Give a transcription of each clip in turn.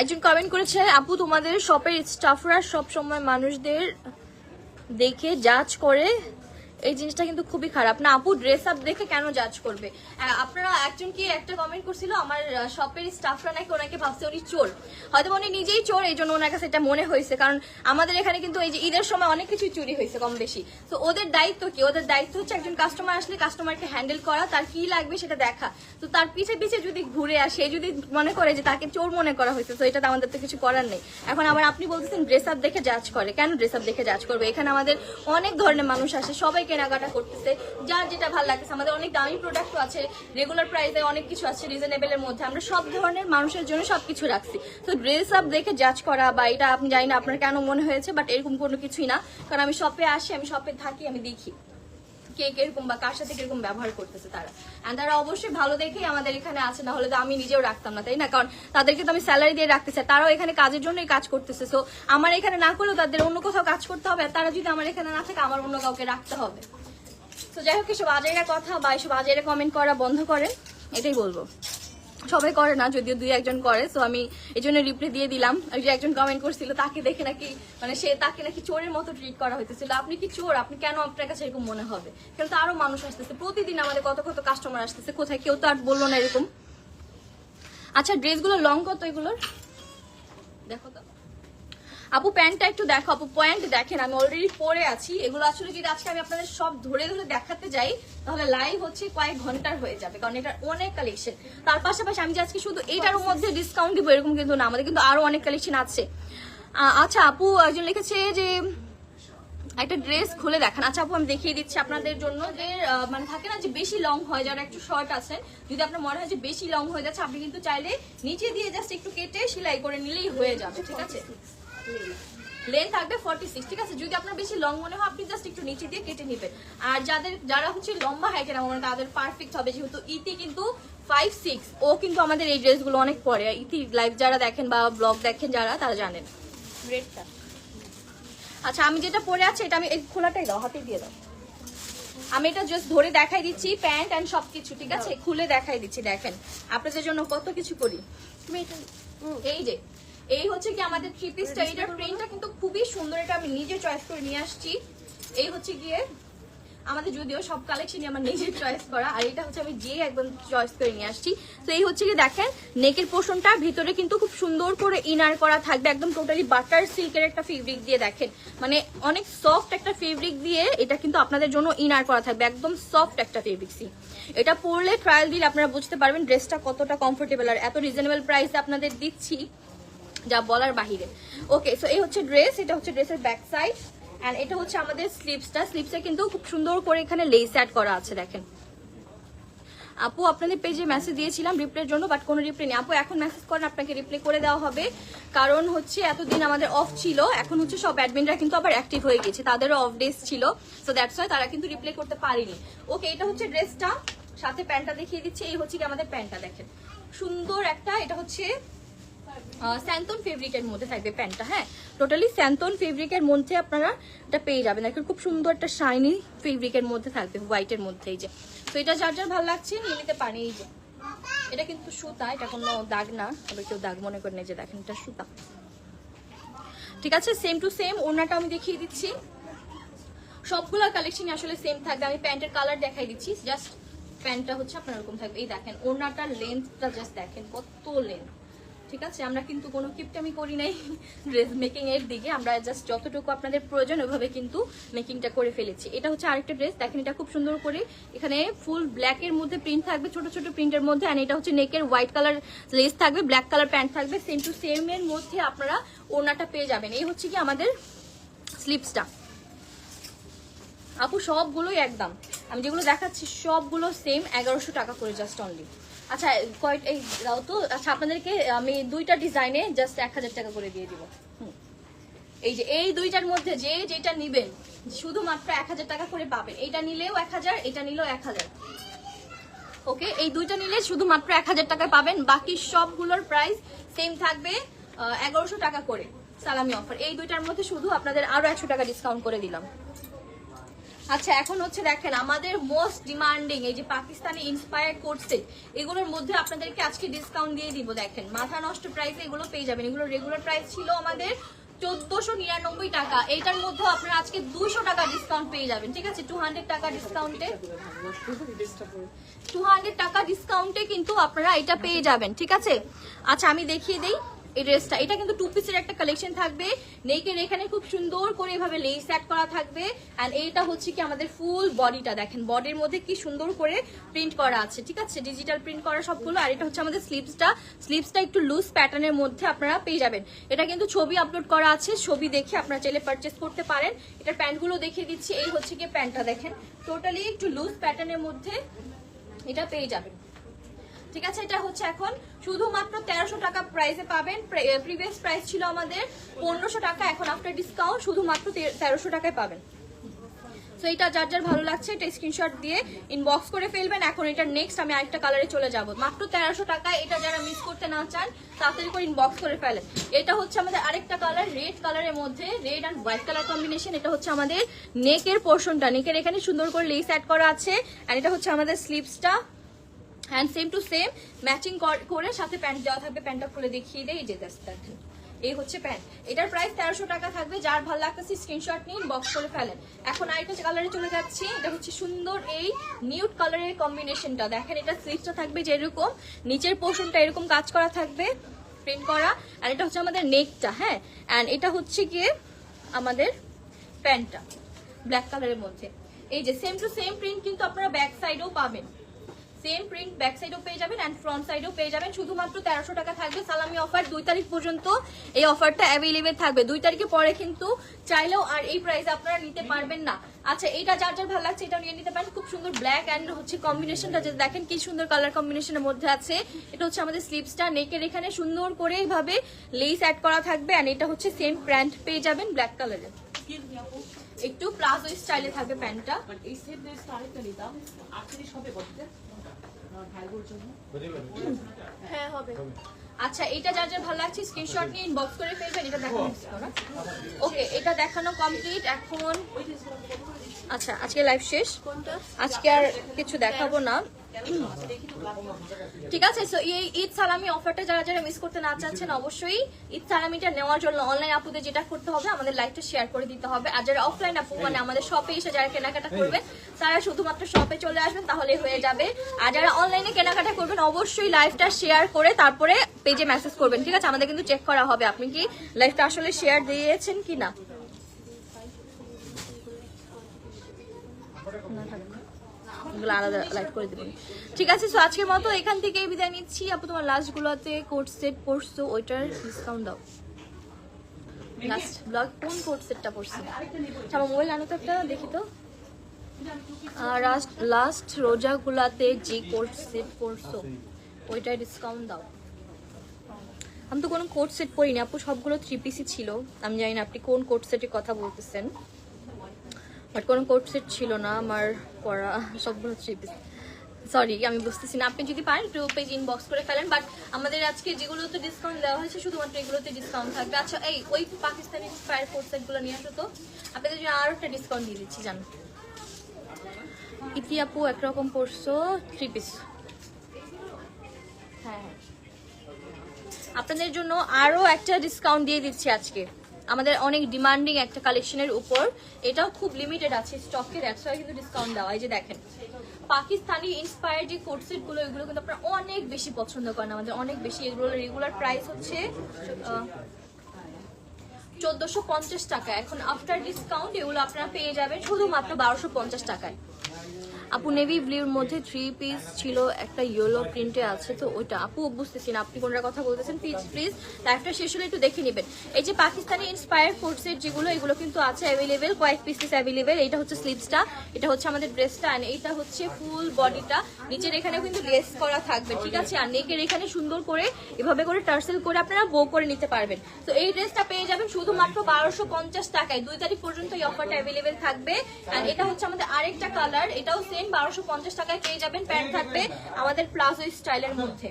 একজন কমেন্ট করেছে, আপু তোমাদের শপের স্টাফরা সব সময় মানুষদের দেখে জাজ করে, এই জিনিসটা কিন্তু খুবই খারাপ। না আপু, ড্রেস আপ দেখে কেন জাজ করবে? আপনারা একজন কি একটা কমেন্ট করছিল আমার শপের স্টাফরা নাকি ওনাকে ভাবছে উনি চোর, হয়তো উনি নিজেই চোর, এই জন্য ওনার কাছে এটা মনে হয়েছে। কারণ আমাদের এখানে কিন্তু এই যে ঈদের সময় অনেক কিছু চুরি হয়েছে কম বেশি। তো ওদের দায়িত্ব কি? ওদের দায়িত্ব হচ্ছে একজন কাস্টমার আসলে কাস্টমারকে হ্যান্ডেল করা, তার কি লাগবে সেটা দেখা। তো তার পিছে পিছে যদি ঘুরে আসে, যদি মনে করে যে তাকে চোর মনে করা হয়েছে, তো এটা তো আমাদের তো কিছু করার নেই। এখন আবার আপনি বলতেছেন ড্রেস আপ দেখে জাজ করে, কেন ড্রেস আপ দেখে জাজ করবে? এখানে আমাদের অনেক ধরনের মানুষ আসে, সবাই কেনাকাটা করতেছে, যার যেটা ভালো লাগতেছে। আমাদের অনেক দামি প্রোডাক্টও আছে, রেগুলার প্রাইসে অনেক কিছু আছে রিজনেবলের মধ্যে। আমরা সব ধরনের মানুষের জন্য সবকিছু রাখছি। তো ড্রেস আপ দেখে জাজ করা বা এটা আপনি জানি না আপনার কেন মনে হয়েছে, বাট এরকম কোনো কিছুই না। কারণ আমি শপে আসি, আমি শপে থাকি, আমি দেখি কে কিরকম বা কার সাথে কিরকম ব্যবহার করতেছে তারা। এন্ড তারা অবশ্যই ভালো দেখেই আমাদের এখানে আছে, না হলে তো আমি নিজেও রাখতাম না, তাই না? কারণ তাদেরকে তো আমি স্যালারি দিয়ে রাখতে চাই, তারাও এখানে কাজের জন্যই কাজ করতেছে। সো আমার এখানে না করলেও তাদের অন্য কোথাও কাজ করতে হবে, আর তারা যদি আমার এখানে না থাকে আমার অন্য কাউকে রাখতে হবে। তো যাই হোক, এসব আজাইরা কথা বা এসব আজাইরা কমেন্ট করা বন্ধ করেন, এটাই বলবো। সবাই করে না, যদিও দুই একজন করে। তো আমি এই জন্য রিপ্লাই দিয়ে দিলাম। ওই যে একজন কমেন্ট করছিল তাকে দেখে নাকি মানে তাকে নাকি চোরের মতো ট্রিট করা হইতেছিল। আপনি কি চোর? আপনি কেন আপনার কাছে এরকম মনে হবে? কিন্তু তো আরো মানুষ আসতেছে, প্রতিদিন আমাদের কত কত কাস্টমার আসতেছে, কোথায় কেউ তো আর বললো না এরকম। আচ্ছা, ড্রেসগুলো লং কত এগুলোর? দেখো তো আপু, প্যান্টটা একটু দেখো আপু, পয়েন্ট দেখেন, আমি অলরেডি পরে আছি। এগুলো আসলে যদি আজকে আমি আপনাদের সব ধরে ধরে দেখাতে যাই তাহলে লাইভ হচ্ছে কয়েক ঘন্টার হয়ে যাবে, কারণ এটার অনেক কালেকশন। তার পাশাপাশি আমি যে আজকে শুধু এইটার মধ্যে ডিসকাউন্ট দিব এরকম কিন্তু না, আমাদের কিন্তু আরো অনেক কালেকশন আছে। আচ্ছা আপু, একজন লিখেছে যে একটা ড্রেস খুলে দেখান। আচ্ছা আপু, আমি দেখিয়ে দিচ্ছি আপনাদের জন্য। যে মানে থাকে না যে বেশি লং হয়, যারা একটু শর্ট আছে, যদি আপনার মনে হয় যে বেশি লং হয়ে যাচ্ছে, আপনি কিন্তু চাইলে নিচে দিয়ে জাস্ট একটু কেটে সেলাই করে নিলেই হয়ে যাবে, ঠিক আছে? লেন থাকবে 46, ঠিক আছে? যদি আপনার বেশি লং মনে হয় আপনি জাস্ট একটু নিচে দিয়ে কেটে নেবেন। আর যারা হচ্ছে লম্বা হাইটের আমার তাদের পারফেক্ট হবে, যেহেতু ইতি কিন্তু 5'6", ও কিন্তু আমাদের এই ড্রেসগুলো অনেক পরে। ইতি লাইভ যারা দেখেন বা ব্লগ দেখেন যারা, তারা জানেন রেডটা। আচ্ছা, আমি যেটা পরে আছি এটা আমি এই খোলাটাই দাও, হাতে দিয়ে দাও। আমি এটা জাস্ট ধরে দেখাই দিচ্ছি, প্যান্ট এন্ড সবকিছু, ঠিক আছে? খুলে দেখাই দিচ্ছি, দেখেন আপনাদের জন্য কত কিছু করি। তুমি এটা এই যে এই হচ্ছে কি আমাদের থ্রি পিসটা, এটার প্রিন্টটা কিন্তু খুবই সুন্দর, এটা আমি নিজে চয়েস করে নিয়ে আসছি। এই হচ্ছে গিয়ে আমাদের, যদিও সব কালেকশনই আমার নিজের চয়েস করা, আর এটা হচ্ছে আমি যে একদম চয়েস করে নিয়ে আসছি। তো এই হচ্ছে কি দেখেন, নেকের পোর্শনটা ভিতরে কিন্তু খুব সুন্দর করে ইনার করা থাকবে, একদম টোটালি বাটার সিল্কের একটা ফেব্রিক দিয়ে, দেখেন মানে অনেক সফট একটা ফেব্রিক দিয়ে এটা কিন্তু আপনাদের জন্য ইনার করা থাকবে, একদম সফট একটা ফেব্রিক। এটা পরলে ট্রায়াল দিলে আপনারা বুঝতে পারবেন ড্রেসটা কতটা কমফোর্টেবল, আর এত রিজনেবল প্রাইসে আপনাদের দিচ্ছি যা বলার বাহিরে। ওকে, সো এই হচ্ছে ড্রেস, এটা হচ্ছে ড্রেসের ব্যাক সাইড, এন্ড এটা হচ্ছে আমাদের স্লিভসটা। স্লিভসে কিন্তু খুব সুন্দর করে এখানে লেস অ্যাড করা আছে, দেখেন। আপু, আপনাদের পেজে মেসেজ দিয়েছিলাম রিপ্লাইয়ের জন্য, বাট কোনো রিপ্লাই নেই। আপু এখন মেসেজ করেন, আপনাকে রিপ্লাই করে দেওয়া হবে। কারণ হচ্ছে এতদিন আমাদের অফ ছিল, এখন হচ্ছে সব অ্যাডমিনরা কিন্তু আবার অ্যাক্টিভ হয়ে গেছে, তাদেরও অফ ডেজ ছিল, সো দ্যাটস ওয়াই তারা কিন্তু রিপ্লাই করতে পারেনি। ওকে, এটা হচ্ছে ড্রেসটা, সাথে প্যান্টটা দেখিয়ে দিচ্ছি। এই হচ্ছে কি আমাদের প্যান্টটা, দেখেন সুন্দর একটা, এটা হচ্ছে স্যান্তন ফেব্রিকের মধ্যে থাকবে প্যান্টটা। হ্যাঁ, টোটালি স্যান্তন ফেব্রিকের মধ্যে আপনারা এটা পেয়ে যাবেন। দেখেন খুব সুন্দর একটা শাইনি ফেব্রিকের মধ্যে থাকবে, হোয়াইটের মধ্যে। এই যে, তো এটা যার যার ভালো লাগছে নিয়ে নিতে পারি। এই যে এটা কিন্তু সুতা, এটা কোনো দাগ না, তবে কেউ দাগ মনে করেন। এই যে দেখেন, এটা সুতা, ঠিক আছে? সেম টু সেম ওড়নাটা আমি দেখিয়ে দিচ্ছি। সবগুলো কালেকশন আসলে সেম থাকবে। আমি প্যান্টের কালার দেখাই দিচ্ছি, জাস্ট প্যান্টটা হচ্ছে আপনার এরকম থাকবে। এই দেখেন ওড়নাটার লেন্থটা জাস্ট দেখেন কত লেন্থ, ঠিক আছে? আমরা কিন্তু কোনো কিপটামি করি নাই ড্রেস মেকিং এর দিকে, আমরা জাস্ট যতটুকু আপনাদের প্রয়োজন ওইভাবে কিন্তু মেকিংটা করে ফেলেছি। এটা হচ্ছে আরেকটা ড্রেস, দেখেন এটা খুব সুন্দর করে এখানে ফুল ব্ল্যাক এর মধ্যে প্রিন্ট থাকবে, ছোট ছোট প্রিন্টের মধ্যে। আর এটা হচ্ছে নেকের হোয়াইট কালার লেস থাকবে, ব্ল্যাক কালার প্যান্ট থাকবে, সেম টু সেম এর মধ্যে আপনারা ওড়নাটা পেয়ে যাবেন। এই হচ্ছে কি আমাদের স্লিভসটা। আপু সবগুলোই একদম, আমি যেগুলো দেখাচ্ছি সবগুলো সেম 1100 টাকা করে, জাস্ট অনলি। আচ্ছা এই দাও তো। আচ্ছা, আপনাদেরকে আমি দুইটা ডিজাইনে জাস্ট 1000 টাকা করে দিয়ে দিব। এই যে এই দুইটার মধ্যে যে যেটা নিবেন শুধুমাত্র 1000 টাকা করে পাবেন। এইটা নিলেও 1000, এটা নিলেও 1000। ওকে, এই দুইটা নিলে শুধুমাত্র 1000 টাকায় পাবেন, বাকি সবগুলোর প্রাইস সেম থাকবে 1100 টাকা করে, সালামি অফার। এই দুইটার মধ্যে শুধু আপনাদের আরো 100 টাকা ডিসকাউন্ট করে দিলাম। আচ্ছা এখন হচ্ছে দেখেন আমাদের মোস্ট ডিমান্ডিং এই যে পাকিস্তানি ইন্সপায়ার কোট সেট, এগুলোর মধ্যে আপনাদেরকে আজকে ডিসকাউন্ট দিয়ে দিব। দেখেন মাথা নষ্ট প্রাইসে এগুলো পেয়ে যাবেন। এগুলো রেগুলার প্রাইস ছিল আমাদের 1499 টাকা, এইটার মধ্যে আপনারা আজকে 200 টাকা ডিসকাউন্ট পেয়ে যাবেন। ঠিক আছে, 200 টাকা ডিসকাউন্টে, 200 টাকা ডিসকাউন্টে কিন্তু আপনারা এটা পেয়ে যাবেন। ঠিক আছে, আচ্ছা আমি দেখিয়ে দিই এই ড্রেসটা। এটা কিন্তু 2 পিসের একটা কালেকশন থাকবে। নেকের এখানে খুব সুন্দর করে এভাবে লেস অ্যাড করা থাকবে। এন্ড এটা হচ্ছে কি আমাদের ফুল বডিটা, দেখেন বডির মধ্যে কি সুন্দর করে প্রিন্ট করা আছে। ঠিক আছে, ডিজিটাল প্রিন্ট করা সবগুলো। আর এটা হচ্ছে আমাদের স্লিভসটা একটু লুজ প্যাটার্নের মধ্যে আপনারা পেয়ে যাবেন। এটা কিন্তু ছবি আপলোড করা আছে, ছবি দেখে আপনারা চাইলে পারচেস করতে পারেন। এটার প্যান্টগুলো দেখিয়ে দিচ্ছি। এই হচ্ছে কি প্যান্টটা, দেখেন টোটালি একটু লুজ প্যাটার্নের মধ্যে এটা পেয়ে যাবেন। ঠিক আছে, এটা হচ্ছে এখন শুধুমাত্র 1300 টাকা প্রাইসে পাবেন। প্রিভিয়াস প্রাইস ছিল আমাদের 1500 টাকা, এখন আফটার ডিসকাউন্ট শুধুমাত্র 1300 টাকায় পাবেন। তো এটা যার যার ভালো লাগছে এটা স্ক্রিনশট দিয়ে ইনবক্স করে ফেলবেন। এখন এটা নেক্সট আমি আরেকটা কালারে চলে যাব, মাত্র 1300 টাকায়। এটা যারা মিস করতে না চান তাড়াতাড়ি করে ইনবক্স করে ফেলেন। এটা হচ্ছে আমাদের আরেকটা কালার, রেড কালারের মধ্যে red and white colour combination. এটা হচ্ছে আমাদের নেকের পোর্শনটা, নেকের এখানে সুন্দর করে লেস অ্যাড করা আছে। আর এটা হচ্ছে আমাদের স্লিভসটা, hand same to same matching করে সাথে প্যান্ট দেওয়া থাকবে। প্যান্টটা খুলে দেখিয়ে দেয়, এই যে দেখেন এই হচ্ছে প্যান্ট। এটার প্রাইস 1300 টাকা থাকবে। যার ভালো লাগতেছে স্ক্রিনশট নিন, বক্স করে ফেলেন। এখন আরেকটা কালারে চলে যাচ্ছি। এটা হচ্ছে সুন্দর এই নিউড কালারের কম্বিনেশনটা, দেখেন এটা স্লিভসটা থাকবে যেরকম, নিচের পোর্শনটা এরকম কাজ করা থাকবে প্রিন্ট করা। আর এটা হচ্ছে আমাদের নেকটা, হ্যাঁ। অ্যান্ড এটা হচ্ছে গিয়ে আমাদের প্যান্টটা ব্ল্যাক কালারের মধ্যে। এই যে সেম টু সেম প্রিন্ট কিন্তু আপনারা ব্যাক সাইডেও পাবেন, সেম প্রিন্ট ব্যাক সাইডও পেয়ে যাবেন এন্ড ফ্রন্ট সাইডও পেয়ে যাবেন। শুধুমাত্র 1300 টাকা থাকবে। সালামি অফার 2 তারিখ পর্যন্ত এই অফারটা অ্যাভেলেবেল থাকবে। 2 তারিখের পরে কিন্তু চাইলেও আর এই প্রাইসে আপনারা নিতে পারবেন না। আচ্ছা এটা যার যার ভালো লাগছে এটাও নিয়ে নিতে পারেন। খুব সুন্দর ব্ল্যাক এন্ড হচ্ছে কম্বিনেশনটা, যে দেখেন কি সুন্দর কালার কম্বিনেশনের মধ্যে আছে। এটা হচ্ছে আমাদের স্লিভসটা, নেকের এখানে সুন্দর করে এইভাবে লেস অ্যাড করা থাকবে। এন্ড এটা হচ্ছে সেম প্যান্ট পেয়ে যাবেন ব্ল্যাক কালারের, একটু প্লাজো স্টাইলে থাকবে প্যান্টটা। এই সেট ড্রেসটা আরেকটা নিতাম 38 হবে বলতে হ্যাঁ হবে। আচ্ছা এটা যার যার ভালো লাগছে স্ক্রিনশট নিয়ে ইনবক্স করে ফেলবেন। এটা দেখানো না, ওকে এটা দেখানো কমপ্লিট। এখন আচ্ছা আজকে লাইভ শেষ, আজকে আর কিছু দেখাবো না। ঠিক আছে, সো এই ঈদ সালামি অফারটা যারা যারা মিস করতে না চাচ্ছেন অবশ্যই ঈদ সালামিটা নেওয়ার জন্য অনলাইন আপুদের যেটা করতে হবে আমাদের লাইভটা শেয়ার করে দিতে হবে। আর যারা অফলাইন আপু মানে আমাদের শপে এসে যারা কেনাকাটা করবেন তারা শুধুমাত্র শপে চলে আসবেন, তাহলে হয়ে যাবে। আর যারা অনলাইনে কেনাকাটা করবেন অবশ্যই লাইভটা শেয়ার করে তারপরে পেজে মেসেজ করবেন। ঠিক আছে, আমাদের কিন্তু চেক করা হবে আপনি কি লাইভটা আসলে শেয়ার দিয়েছেন কিনা। আলাদা লাইভ করে দেবেন। ঠিক আছে, সো আজকের মতো এখান থেকে বিদায় নিচ্ছি। আপু তোমার লাস্ট গুলোতে কোট সেট পড়ছো, ওইটার ডিসকাউন্ট দাও। লাস্ট ব্লগ কোন কোট সেটটা পড়ছো? আমার মোবাইল আনো তো একটা দেখি তো। লাস্ট রোজা গুলাতে যে কোট সেট পড়ছো ওইটার ডিসকাউন্ট দাও। আমি তো কোনো কোট সেট পরিনি আপু, সবগুলো 3 পিসই ছিল। আমি জানি না আপনি কোন কোট সেটের কথা বলতেছেন, বাট কোনো কোট সেট ছিল না আমার পরা, সবগুলো 3 পিস। সরি আমি বুঝতেছি না, আপনি যদি পারেন একটু পেজ ইনবক্স করে ফেলেন। বাট আমাদের আজকে যেগুলোতে ডিসকাউন্ট দেওয়া হয়েছে শুধুমাত্র এগুলোতে ডিসকাউন্ট থাকবে। আচ্ছা এই ওই পাকিস্তানি ইন্সপায়ার কোট সেটগুলো নিয়ে আসো তো, আপনাদের জন্য আরও একটা ডিসকাউন্ট দিয়ে দিচ্ছি জান। ইতি আপু একরকম পড়ছো 3 পিস, হ্যাঁ আপনাদের জন্য আরও একটা ডিসকাউন্ট দিয়ে দিচ্ছি আজকে। আমাদের অনেক ডিমান্ডিং একটা কালেকশনের উপর, এটাও খুব লিমিটেড আছে স্টকে, দ্যাটস ওয়াই কিন্তু ডিসকাউন্ট দেওয়া। এই যে দেখেন পাকিস্তানি ইন্সপায়ার্ড যে কোট সেট গুলো এগুলো কিন্তু আপনারা অনেক বেশি পছন্দ করেন, আমাদের অনেক বেশি। এগুলো রেগুলার প্রাইস হচ্ছে 1450 টাকা। এখন আফটার ডিসকাউন্ট এগুলো আপনারা পেয়ে যাবেন শুধুমাত্র 1250 টাকায়। আপু নেভি ব্লুর মধ্যে 3 পিস ছিল, একটা ইয়েলো প্রিন্টে আছে, তো ওইটা আপু বুঝতেছি না আপনি কোনটার কথা বলতেছেন। প্লিজ লাইভটা শেষ হলে একটু দেখে নেবেন। এই যে পাকিস্তানি ইন্সপায়ার কোট সেট যেগুলো এগুলো কিন্তু আছে অ্যাভেলেবেল, কয়েক পিসেস অ্যাভেলেবেল। এটা হচ্ছে স্লিভসটা, এটা হচ্ছে আমাদের ড্রেসটা, আর এইটা হচ্ছে ফুল বডিটা। নিচের এখানে কিন্তু লেস করা থাকবে, ঠিক আছে। আর নেকের এখানে সুন্দর করে এভাবে করে টার্সেল করে আপনারা বো করে নিতে পারবেন। তো এই ড্রেসটা পেয়ে যাবেন শুধুমাত্র 1250 টাকায়। 2 তারিখ পর্যন্ত এই অফারটা অ্যাভেলেবেল থাকবে। আর এটা হচ্ছে আমাদের আরেকটা কালার, এটাও সেম 1250 টাকায় পেয়ে যাবেন। প্যান্ট থাকবে আমাদের প্লাজো স্টাইলের মধ্যে।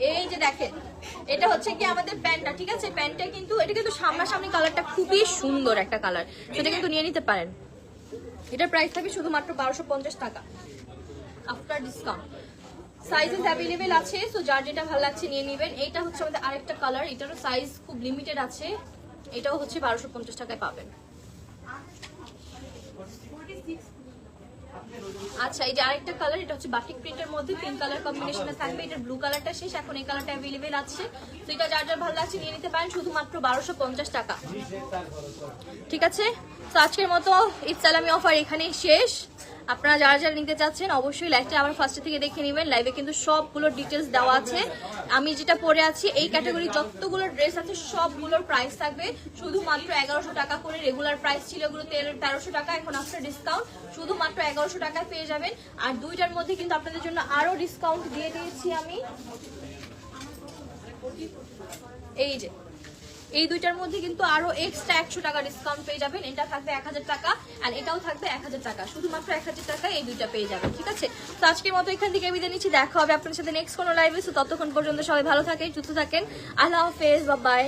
এই যে দেখেন, এটা হচ্ছে কি আমাদের প্যান্টটা, ঠিক আছে? প্যান্টটা কিন্তু এটা কিন্তু সামনাসামনি কালারটা খুবই সুন্দর একটা কালার, সেটা কিন্তু নিয়ে নিতে পারেন। এটার প্রাইস থাকবে শুধুমাত্র 1250 টাকা আফটার ডিসকাউন্ট। সাইজেস অ্যাভেলেবেল আছে, সো যার যেটা ভালো লাগছে নিয়ে নেবেন। এইটা হচ্ছে আমাদের আরেকটা কালার, এটারও সাইজ খুব লিমিটেড আছে, এটাও হচ্ছে 1250 টাকায় পাবেন। আচ্ছা, এই যে আরেকটা কালার, এটা হচ্ছে বাটিক প্রিন্টের মধ্যে পিঙ্ক কালার কম্বিনেশনে থাকবে। এটার ব্লু কালারটা শেষ, এখন এই কালারটা অ্যাভেলেবেল আছে, তো এটা যার যার ভালো লাগছে নিয়ে নিতে পারেন শুধুমাত্র 1250 টাকা। ঠিক আছে, তো আজকের মতো ঈদ সালামি অফার এখানেই শেষ। আপনারা যারা যারা নিতে চাচ্ছেন অবশ্যই লাইভটা আবার ফার্স্টে থেকে দেখে নেবেন। লাইভে কিন্তু সবগুলো ডিটেলস দেওয়া আছে। আমি যেটা পরে আছি এই ক্যাটাগরি যতগুলো ড্রেস আছে সবগুলোর প্রাইস থাকবে শুধুমাত্র 1100 টাকা করে। রেগুলার প্রাইস ছিল এগুলো 1300 টাকা, এখন আফটার ডিসকাউন্ট শুধুমাত্র 1100 টাকায় পেয়ে যাবেন। আর দুইটার মধ্যে কিন্তু আপনাদের জন্য আরো ডিসকাউন্ট দিয়ে দিয়েছি আমি। এই যে এই দুইটার মধ্যে কিন্তু আরো এক্সট্রা 100 টাকা ডিসকাউন্ট পেয়ে যাবেন। এটা থাকবে 1000 টাকা আর এটাও থাকবে 1000 টাকা, শুধুমাত্র 1000 টাকা এই দুইটা পেয়ে যাবেন। ঠিক আছে, তো আজকের মতো এখান থেকে বিদায় নিচ্ছি, দেখা হবে আপনার সাথে নেক্সট কোনো লাইভে। ততক্ষণ পর্যন্ত সবাই ভালো থাকেন, সুস্থ থাকেন, আল্লাহ হাফেজ, বাই বাই।